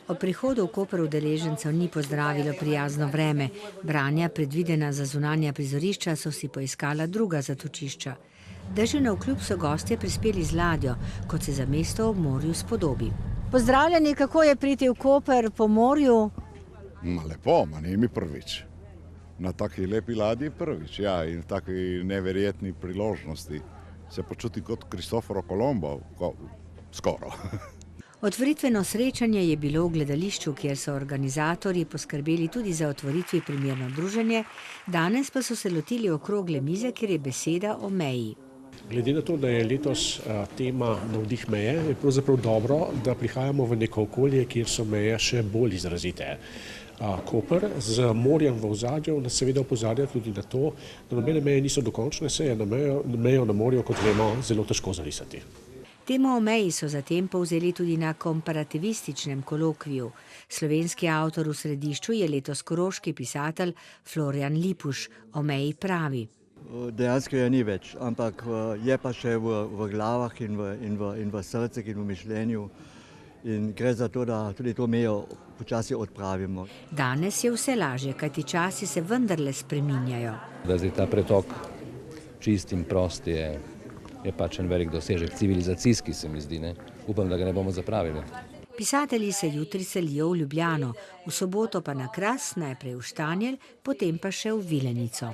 Ob prihodu v Koper udeležencev ni pozdravilo prijazno vreme. Branja, predvidena za zunanja prizorišča, so si poiskala druga zatočišča. Dežju navkljub so gostje prispeli z ladjo, kot se za mesto ob morju spodobi. Pozdravljeni, kako je priti v Koper po morju? Lepo, ni mi prvič. Na taki lepi ladji prvič, ja, in v taki neverjetni priložnosti. Se počuti kot Kristoforo Kolombo, skoro. Otvoritveno srečanje je bilo v gledališču, kjer so organizatorji poskrbeli tudi za otvoritvi primerno druženje, danes pa so se lotili okrogle mize, kjer je beseda o meji. Glede na to, da je letos tema Navdih meje, je pravzaprav dobro, da prihajamo v neko okolje, kjer so meje še bolj izrazite. Koper z morjem v ozadju nas seveda opozarja tudi na to, da nobene meje niso dokončne, se je na mejo na morju, kot vemo, zelo težko zarisati. Temo o meji so zatem povzeli tudi na komparativističnem kolokviju. Slovenski avtor v središču je letos koroški pisatelj Florjan Lipuš. O meji pravi. Dejansko je ni več, ampak je pa še v glavah in v srcih in v mišljenju. In gre za to, da tudi to mejo počasi odpravimo. Danes je vse lažje, kajti časi se vendarle spreminjajo. Da zdaj ta pretok čist in prost je pač en velik dosežek, civilizacijski se mi zdi, ne? Upam, da ga ne bomo zapravili. Pisatelji se jutri selijo v Ljubljano, v soboto pa na Kras, najprej v Štanjel, potem pa še v Vilenico.